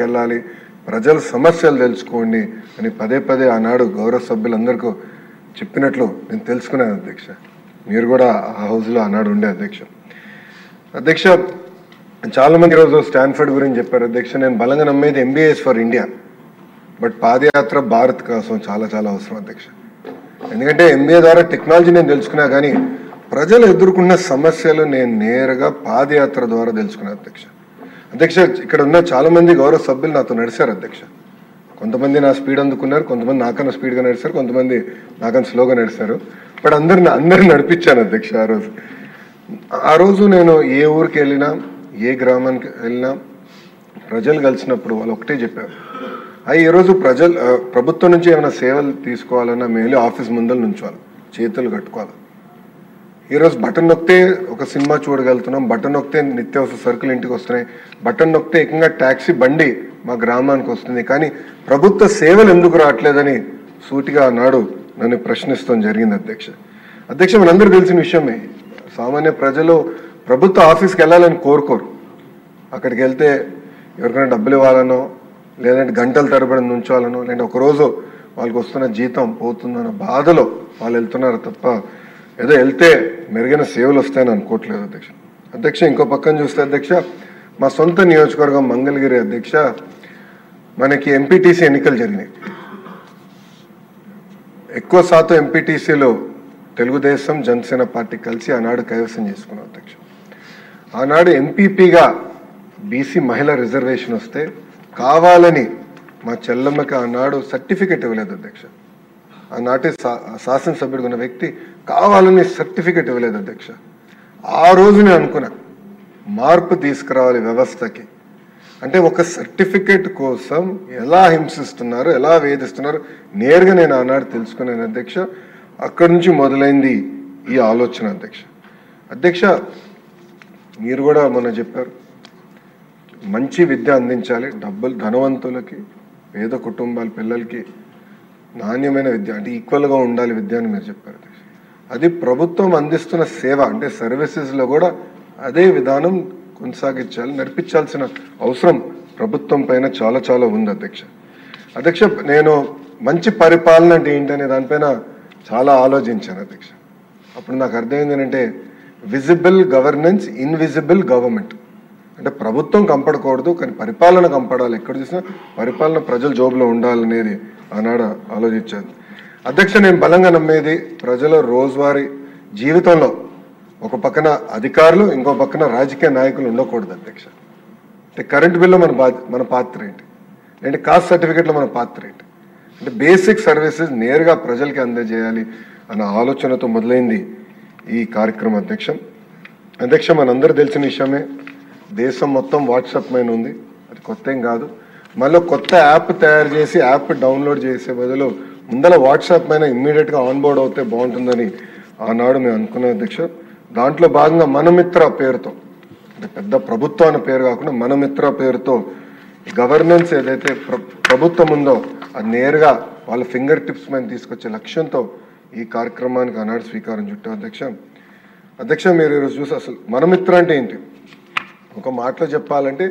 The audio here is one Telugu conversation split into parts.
వెళ్ళాలి, ప్రజల సమస్యలు తెలుసుకోండి అని పదే పదే ఆనాడు గౌరవ సభ్యులందరికీ చెప్పినట్లు నేను తెలుసుకున్నాను అధ్యక్ష. మీరు కూడా ఆ హౌస్లో ఆనాడు ఉండే అధ్యక్ష. చాలామంది ఈరోజు స్టాన్ఫర్డ్ గురించి చెప్పారు అధ్యక్ష. నేను బలంగా నమ్మేది MBAs ఫర్ ఇండియా, బట్ పాదయాత్ర భారత్ కోసం చాలా చాలా అవసరం అధ్యక్ష. ఎందుకంటే MBA ద్వారా టెక్నాలజీ నేను తెలుసుకున్నా, కానీ ప్రజలు ఎదుర్కొన్న సమస్యలు నేను నేరుగా పాదయాత్ర ద్వారా తెలుసుకున్నాను అధ్యక్ష. ఇక్కడ ఉన్న చాలా మంది గౌరవ సభ్యులు నాతో నడిచారు అధ్యక్ష. కొంతమంది నా స్పీడ్ అందుకున్నారు, కొంతమంది నాకన్నా స్పీడ్గా నడిచారు, కొంతమంది నాకన్నా స్లోగా నడిచారు. బట్ అందరిని నడిపించాను అధ్యక్ష. ఆ రోజు నేను ఏ ఊరికి వెళ్ళినా, ఏ గ్రామానికి వెళ్ళినా ప్రజలు కలిసినప్పుడు వాళ్ళు ఒకటే చెప్పారు, ఈరోజు ప్రభుత్వం నుంచి ఏమైనా సేవలు తీసుకోవాలన్నా మేము వెళ్ళి ఆఫీస్ ముందర నుంచోవాలి, చేతులు కట్టుకోవాలి. ఈరోజు బటన్ నొక్కితే ఒక సినిమా చూడగలుగుతున్నాం, బటన్ నొక్కితే నిత్యావసర సరుకులు ఇంటికి వస్తున్నాయి, బటన్ నొక్కితే ఏకంగా ట్యాక్సీ బండి మా గ్రామానికి వస్తుంది. కానీ ప్రభుత్వ సేవలు ఎందుకు రావట్లేదని సూటిగా నాడు నన్ను ప్రశ్నిస్తాం జరిగింది అధ్యక్ష. మనందరూ తెలిసిన విషయమే, సామాన్య ప్రజలు ప్రభుత్వ ఆఫీస్కి వెళ్ళాలని కోరుకోరు. అక్కడికి వెళ్తే ఎవరికైనా డబ్బులు ఇవ్వాలనో, లేదంటే గంటల తరబడి నుంచోవాలనో, లేదంటే ఒకరోజు వాళ్ళకి వస్తున్న జీతం పోతుందన్న బాధలో వాళ్ళు వెళ్తున్నారు తప్ప ఏదో వెళ్తే మెరుగైన సేవలు వస్తాయని అనుకోవట్లేదు అధ్యక్ష. ఇంకో పక్కన చూస్తే అధ్యక్ష, మా సొంత నియోజకవర్గం మంగళగిరి అధ్యక్ష, మనకి ఎంపీటీసీ ఎన్నికలు జరిగినాయి. ఎక్కువ శాతం ఎంపీటీసీలో తెలుగుదేశం జనసేన పార్టీ కలిసి ఆనాడు కైవసం చేసుకున్నాం అధ్యక్ష. ఆనాడు ఎంపీపీగా బీసీ మహిళ రిజర్వేషన్ వస్తే కావాలని మా చెల్లమ్మకి ఆనాడు సర్టిఫికెట్ ఇవ్వలేదు అధ్యక్ష. ఆనాటి శాసనసభ్యుడు ఉన్న వ్యక్తి కావాలని సర్టిఫికెట్ ఇవ్వలేదు అధ్యక్ష. ఆ రోజు నేను అనుకున్నా, మార్పు తీసుకురావాలి వ్యవస్థకి. అంటే ఒక సర్టిఫికెట్ కోసం ఎలా హింసిస్తున్నారు, ఎలా వేధిస్తున్నారు నేరుగా నేను ఆనాడు తెలుసుకున్నాను అధ్యక్ష. అక్కడి నుంచి మొదలైంది ఈ ఆలోచన అధ్యక్ష. మీరు కూడా మొన్న చెప్పారు, మంచి విద్య అందించాలి, ధనవంతులకి పేద కుటుంబాల పిల్లలకి నాణ్యమైన విద్య అంటే ఈక్వల్గా ఉండాలి విద్య అని మీరు చెప్పారు అధ్యక్ష. అది ప్రభుత్వం అందిస్తున్న సేవ అంటే సర్వీసెస్లో కూడా అదే విధానం కొనసాగించాలి, నడిపించాల్సిన అవసరం ప్రభుత్వం పైన చాలా చాలా ఉంది అధ్యక్ష. నేను మంచి పరిపాలన అంటే ఏంటనే దానిపైన చాలా ఆలోచించాను అధ్యక్ష. అప్పుడు నాకు అర్థమైంది ఏంటంటే, విజిబుల్ గవర్నెన్స్, ఇన్విజిబుల్ గవర్నమెంట్. అంటే ప్రభుత్వం కంపడకూడదు, కానీ పరిపాలన కంపడాలి. ఎక్కడ చూసినా పరిపాలన ప్రజల జోబులో ఉండాలనేది ఆనాడు ఆలోచించాను అధ్యక్ష. నేను బలంగా నమ్మేది, ప్రజల రోజువారీ జీవితంలో ఒక పక్కన అధికారులు, ఇంకో పక్కన రాజకీయ నాయకులు ఉండకూడదు అధ్యక్ష. అంటే కరెంట్ బిల్లు మన పాత్ర ఏంటి, అంటే కాస్ట్ సర్టిఫికెట్లో మన పాత్ర ఏంటి, అంటే బేసిక్ సర్వీసెస్ నేరుగా ప్రజలకి అందజేయాలి అన్న ఆలోచనతో మొదలైంది ఈ కార్యక్రమం అధ్యక్ష. మనందరూ తెలిసిన విషయమే, దేశం మొత్తం వాట్సాప్ పైన ఉంది, అది కొత్త ఏం కాదు. మళ్ళీ కొత్త యాప్ తయారు చేసి యాప్ డౌన్లోడ్ చేసే బదులు ముందర వాట్సాప్ పైన ఇమ్మీడియట్గా ఆన్బోర్డ్ అవుతే బాగుంటుందని ఆనాడు మేము అనుకున్నాం అధ్యక్ష. దాంట్లో భాగంగా మనమిత్ర పేరుతో, అంటే పెద్ద ప్రభుత్వం అనే పేరు కాకుండా మనమిత్ర పేరుతో గవర్నెన్స్ ఏదైతే ప్రభుత్వం ఉందో అది నేరుగా వాళ్ళ ఫింగర్ టిప్స్ పైన తీసుకొచ్చే లక్ష్యంతో ఈ కార్యక్రమానికి ఆనాడు శ్రీకారం చుట్టాం అధ్యక్ష. మీరు ఈరోజు చూసి అసలు మనమిత్ర అంటే ఏంటి, ఒక మాటలో చెప్పాలంటే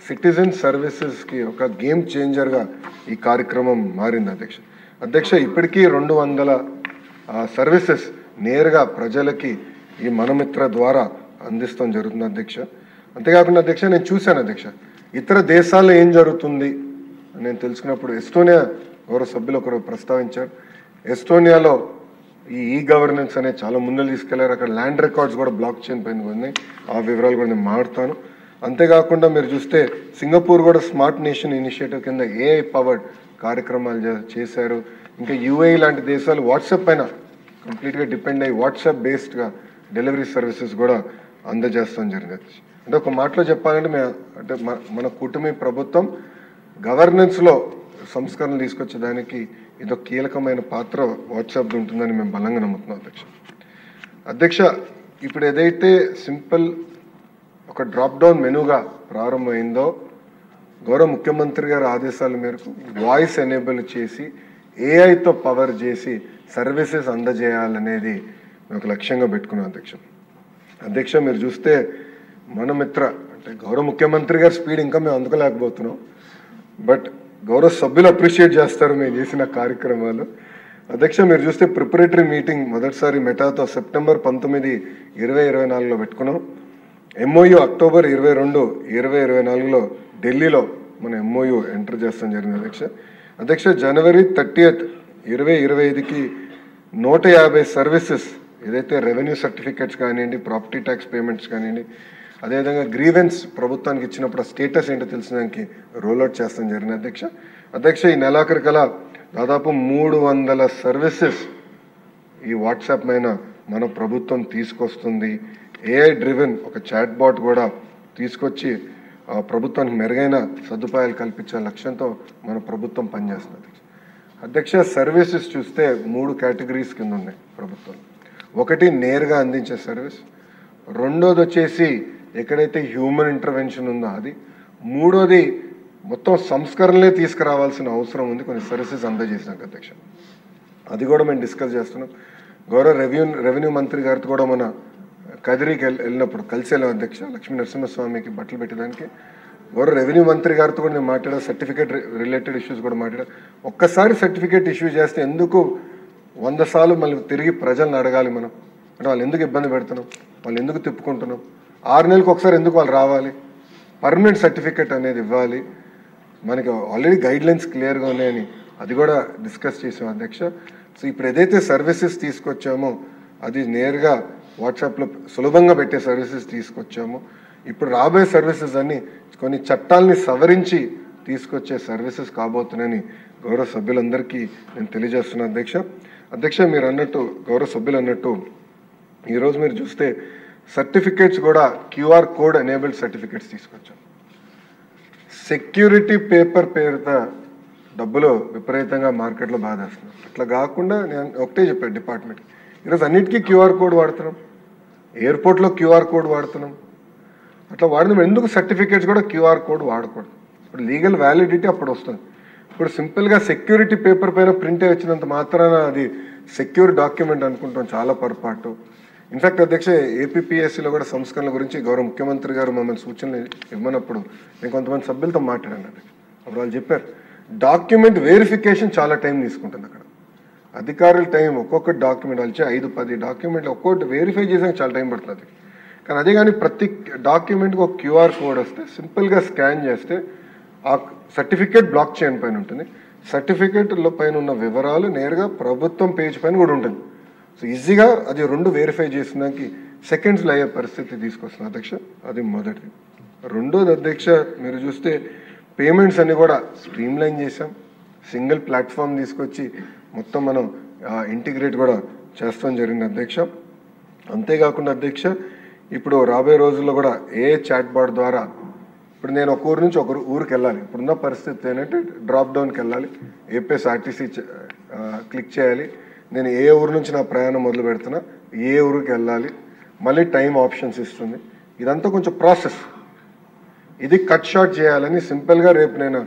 సిటిజన్ సర్వీసెస్కి ఒక గేమ్ చేంజర్గా ఈ కార్యక్రమం మారింది అధ్యక్ష. ఇప్పటికీ 200 సర్వీసెస్ నేరుగా ప్రజలకి ఈ మనమిత్ర ద్వారా అందిస్తాం జరుగుతుంది అధ్యక్ష. అంతేకాకుండా అధ్యక్ష, నేను చూశాను అధ్యక్ష, ఇతర దేశాల్లో ఏం జరుగుతుంది నేను తెలుసుకున్నప్పుడు ఎస్టోనియా గౌరవ సభ్యులు ఒకరు ప్రస్తావించారు. ఎస్టోనియాలో ఈ గవర్నెన్స్ అనేది చాలా ముందుకు తీసుకెళ్లారు. అక్కడ ల్యాండ్ రికార్డ్స్ కూడా బ్లాక్ చైన్ పైన ఉన్నాయి, ఆ వివరాలు కూడా నేను మాట్లాడతాను. అంతేకాకుండా మీరు చూస్తే సింగపూర్ కూడా స్మార్ట్ నేషన్ ఇనిషియేటివ్ కింద AI పవర్డ్ కార్యక్రమాలు చేశారు. ఇంకా UAE లాంటి దేశాలు వాట్సాప్ పైన కంప్లీట్గా డిపెండ్ అయ్యి వాట్సాప్ బేస్డ్గా డెలివరీ సర్వీసెస్ కూడా అందజేస్తాం జరిగింది. అంటే ఒక మాటలో చెప్పాలంటే అంటే మన కూటమి ప్రభుత్వం గవర్నెన్స్లో సంస్కరణలు తీసుకొచ్చేదానికి ఇదొక కీలకమైన పాత్ర వాట్సాప్ ఉంటుందని మేము బలంగా నమ్ముతున్నాం అధ్యక్ష. ఇప్పుడు ఏదైతే సింపుల్ ఒక డ్రాప్ డౌన్ మెనూగా ప్రారంభమైందో, గౌరవ ముఖ్యమంత్రి గారి ఆదేశాల మేరకు వాయిస్ ఎనేబుల్ చేసి AIతో పవర్ చేసి సర్వీసెస్ అందజేయాలనేది ఒక లక్ష్యంగా పెట్టుకున్నాం అధ్యక్ష. మీరు చూస్తే మనమిత్ర అంటే గౌరవ ముఖ్యమంత్రి గారి స్పీడ్ ఇంకా మేము అందుకోలేకపోతున్నాం. బట్ గౌరవ సభ్యులు అప్రిషియేట్ చేస్తారు మేము చేసిన కార్యక్రమాలు. అధ్యక్ష, మీరు చూస్తే ప్రిపరేటరీ మీటింగ్ మొదటిసారి మెటాతో సెప్టెంబర్ 19, 2024లో పెట్టుకున్నాం. ఎంఓయూ అక్టోబర్ 22, 2024లో ఢిల్లీలో మన ఎంఓయూ ఎంటర్ చేస్తాం జరిగింది అధ్యక్ష. జనవరి 30, 2025కి 150 సర్వీసెస్ ఏదైతే రెవెన్యూ సర్టిఫికేట్స్ కానివ్వండి, ప్రాపర్టీ ట్యాక్స్ పేమెంట్స్ కానివ్వండి, అదేవిధంగా గ్రీవెన్స్ ప్రభుత్వానికి ఇచ్చినప్పుడు స్టేటస్ ఏంటో తెలిసినానికి రోల్అవుట్ చేస్తాం జరిగింది అధ్యక్ష. ఈ నెలాఖరికల్లా దాదాపు 300 సర్వీసెస్ ఈ వాట్సాప్ పైన మన ప్రభుత్వం తీసుకొస్తుంది. ఏఐ డ్రివెన్ ఒక చాట్ బాట్ కూడా తీసుకొచ్చి ప్రభుత్వానికి మెరుగైన సదుపాయాలు కల్పించే లక్ష్యంతో మన ప్రభుత్వం పనిచేస్తుంది అధ్యక్ష. సర్వీసెస్ చూస్తే 3 కేటగిరీస్ కింద ఉన్నాయి ప్రభుత్వం. ఒకటి నేరుగా అందించే సర్వీస్, రెండోది వచ్చేసి ఎక్కడైతే హ్యూమన్ ఇంటర్వెన్షన్ ఉందో అది, మూడోది మొత్తం సంస్కరణలే తీసుకురావాల్సిన అవసరం ఉంది కొన్ని సర్వీసెస్ అందజేసినాక అధ్యక్ష. అది కూడా మేము డిస్కస్ చేస్తున్నాం. గౌరవ రెవెన్యూ మంత్రి గారితో కూడా మన కదిరికి వెళ్ళినప్పుడు కలిసి వెళ్ళాం అధ్యక్ష. లక్ష్మీ నరసింహస్వామికి బట్టలు పెట్టడానికి గౌరవ రెవెన్యూ మంత్రి గారితో కూడా నేను మాట్లాడా. సర్టిఫికేట్ రిలేటెడ్ ఇష్యూస్ కూడా మాట్లాడా. ఒక్కసారి సర్టిఫికేట్ ఇష్యూ చేస్తే ఎందుకు 100 సార్లు మళ్ళీ తిరిగి ప్రజలను అడగాలి మనం? అంటే వాళ్ళు ఎందుకు ఇబ్బంది పెడుతున్నాం, వాళ్ళు ఎందుకు తిప్పుకుంటున్నాం? 6 నెలలకు ఒకసారి ఎందుకు వాళ్ళు రావాలి? పర్మనెంట్ సర్టిఫికేట్ అనేది ఇవ్వాలి. మనకి ఆల్రెడీ గైడ్లైన్స్ క్లియర్గా ఉన్నాయని అది కూడా డిస్కస్ చేసాం అధ్యక్ష. సో ఇప్పుడు ఏదైతే సర్వీసెస్ తీసుకొచ్చామో అది నేరుగా వాట్సాప్లో సులభంగా పెట్టే సర్వీసెస్ తీసుకొచ్చాము. ఇప్పుడు రాబోయే సర్వీసెస్ అన్నీ కొన్ని చట్టాలని సవరించి తీసుకొచ్చే సర్వీసెస్ కాబోతున్నాయని గౌరవ సభ్యులందరికీ నేను తెలియజేస్తున్నాను అధ్యక్ష. మీరు అన్నట్టు గౌరవ సభ్యులు అన్నట్టు ఈరోజు మీరు చూస్తే సర్టిఫికేట్స్ కూడా క్యూఆర్ కోడ్ ఎనేబుల్డ్ సర్టిఫికేట్స్ తీసుకొచ్చాం. సెక్యూరిటీ పేపర్ పేరుతో డబ్బులు విపరీతంగా మార్కెట్లో బాధేస్తున్నాం. అట్లా కాకుండా నేను ఒకటే చెప్పాను డిపార్ట్మెంట్, ఈరోజు అన్నిటికీ క్యూఆర్ కోడ్ వాడుతున్నాం. ఎయిర్పోర్ట్లో క్యూఆర్ కోడ్ వాడుతున్నాం. అట్లా వాడిన ఎందుకు సర్టిఫికేట్స్ కూడా క్యూఆర్ కోడ్ వాడకూడదు? ఇప్పుడు లీగల్ వ్యాలిడిటీ అప్పుడు వస్తుంది. ఇప్పుడు సింపుల్గా సెక్యూరిటీ పేపర్ పైన ప్రింటే వచ్చినంత మాత్రాన అది సెక్యూర్ డాక్యుమెంట్ అనుకుంటాం, చాలా పొరపాటు. ఇన్ఫాక్ట్ అధ్యక్ష, ఏపీపీఎస్సీలో కూడా సంస్కరణల గురించి గౌరవ ముఖ్యమంత్రి గారు మమ్మల్ని సూచనలు ఇవ్వనప్పుడు నేను కొంతమంది సభ్యులతో మాట్లాడాను అధ్యక్ష. అప్పుడు వాళ్ళు చెప్పారు డాక్యుమెంట్ వెరిఫికేషన్ చాలా టైం తీసుకుంటుంది. అక్కడ అధికారుల టైం ఒక్కొక్క డాక్యుమెంట్ వచ్చి 5-10 డాక్యుమెంట్లు ఒక్కొక్కటి వెరిఫై చేసాక చాలా టైం పడుతుంది. కానీ అదే కానీ ప్రతి డాక్యుమెంట్కి ఒక క్యూఆర్ కోడ్ వస్తే సింపుల్గా స్కాన్ చేస్తే ఆ సర్టిఫికేట్ బ్లాక్ చైన్ పైన ఉంటుంది. సర్టిఫికేట్లో పైన ఉన్న వివరాలు నేరుగా ప్రభుత్వం పేజ్ పైన కూడా ఉంటుంది. సో ఈజీగా అది 2 వెరిఫై చేసినాకి సెకండ్స్లో అయ్యే పరిస్థితి తీసుకొస్తుంది అధ్యక్ష. అది మొదటిది. రెండోది అధ్యక్ష, మీరు చూస్తే పేమెంట్స్ అన్ని కూడా స్ట్రీమ్లైన్ చేసాం. సింగిల్ ప్లాట్ఫామ్ తీసుకొచ్చి మొత్తం మనం ఇంటిగ్రేట్ కూడా చేస్తాం జరిగింది అధ్యక్ష. అంతేకాకుండా అధ్యక్ష, ఇప్పుడు రాబోయే రోజుల్లో కూడా ఏ చాట్ బాట్ ద్వారా ఇప్పుడు నేను ఒక ఊరు నుంచి ఒక ఊరికి వెళ్ళాలి. ఇప్పుడున్న పరిస్థితి ఏంటంటే డ్రాప్ డౌన్కి వెళ్ళాలి, ఏపీఎస్ఆర్టీసీ క్లిక్ చేయాలి. నేను ఏ ఊరు నుంచి నా ప్రయాణం మొదలు పెడుతున్నా, ఏ ఊరికి వెళ్ళాలి, మళ్ళీ టైం ఆప్షన్స్ ఇస్తుంది. ఇదంతా కొంచెం ప్రాసెస్. ఇది కట్ షార్ట్ చేయాలని సింపుల్గా రేపు నేను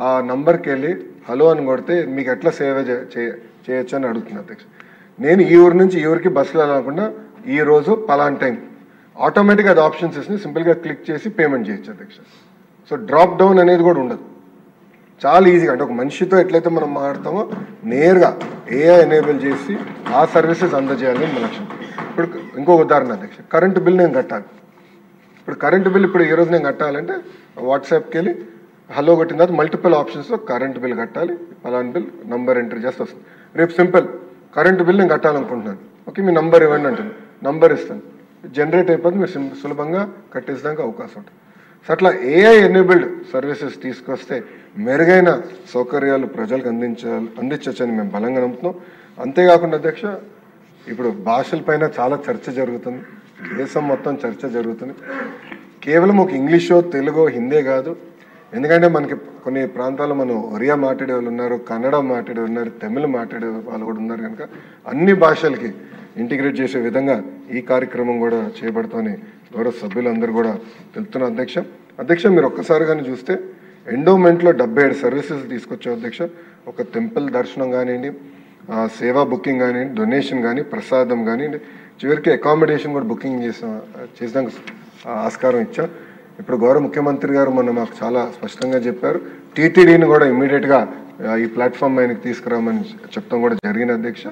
ఆ నంబర్కి వెళ్ళి హలో అని కొడితే మీకు ఎట్లా సేవ చేయొచ్చు అని అడుగుతున్నా అధ్యక్ష. నేను ఈ ఊరు నుంచి ఈ ఊరికి బస్సులో వెళ్ళకుండా ఈ రోజు పలాన్ టైం ఆటోమేటిక్గా అది ఆప్షన్స్ ఇస్తుంది. సింపుల్గా క్లిక్ చేసి పేమెంట్ చేయొచ్చు అధ్యక్ష. సో డ్రాప్ డౌన్ అనేది కూడా ఉండదు. చాలా ఈజీగా, అంటే ఒక మనిషితో ఎట్లయితే మనం మాట్లాడతామో నేరుగా ఏఐ ఎనేబుల్ చేసి ఆ సర్వీసెస్ అందజేయాలని మన లక్ష్యం. ఇప్పుడు ఇంకో ఉదాహరణ అధ్యక్ష, కరెంటు బిల్ నేను కట్టాలి. ఇప్పుడు కరెంటు బిల్ ఇప్పుడు ఈరోజు నేను కట్టాలంటే వాట్సాప్కి వెళ్ళి హలో కొట్టిన తర్వాత మల్టిపుల్ ఆప్షన్స్లో కరెంటు బిల్ కట్టాలి, పలాన్ బిల్ నంబర్ ఎంటర్ చేస్తే వస్తుంది. రేపు సింపుల్ కరెంటు బిల్ నేను కట్టాలనుకుంటున్నాను, ఓకే మీ నంబర్ ఇవ్వండి అంటుంది, నంబర్ ఇస్తాను, జనరేట్ అయిపోతుంది, మీరు సులభంగా కట్టేసడానికి అవకాశం ఉంటుంది. సో అట్లా ఏఐ ఎనేబుల్డ్ సర్వీసెస్ తీసుకొస్తే మెరుగైన సౌకర్యాలు ప్రజలకు అందించవచ్చని మేము బలంగా నమ్ముతున్నాం. అంతేకాకుండా అధ్యక్ష, ఇప్పుడు భాషలపైన చాలా చర్చ జరుగుతుంది, దేశం మొత్తం చర్చ జరుగుతుంది. కేవలం ఒక ఇంగ్లీషో తెలుగో హిందీ కాదు. ఎందుకంటే మనకి కొన్ని ప్రాంతాల్లో మనం ఒరియా మాట్లాడే వాళ్ళు ఉన్నారు, కన్నడ మాట్లాడే ఉన్నారు, తమిళ్ మాట్లాడే వాళ్ళు కూడా ఉన్నారు. కనుక అన్ని భాషలకి ఇంటిగ్రేట్ చేసే విధంగా ఈ కార్యక్రమం కూడా చేపడతామని గౌరవ సభ్యులందరూ కూడా తెలుపుతున్నారు అధ్యక్ష. మీరు ఒక్కసారి కానీ చూస్తే ఎండోమెంట్లో 77 సర్వీసెస్ తీసుకొచ్చాం అధ్యక్ష. ఒక టెంపుల్ దర్శనం కానివ్వండి, సేవా బుకింగ్ కానివ్వండి, డొనేషన్ కానీ, ప్రసాదం కానివ్వండి, చివరికి అకామిడేషన్ కూడా బుకింగ్ చేసాక ఆస్కారం ఇచ్చాం. ఇప్పుడు గౌరవ ముఖ్యమంత్రి గారు మొన్న మాకు చాలా స్పష్టంగా చెప్పారు, టీటీడీని కూడా ఇమ్మీడియట్గా ఈ ప్లాట్ఫామ్ ఆయనకి తీసుకురామని చెప్తాం కూడా జరిగిన అధ్యక్ష.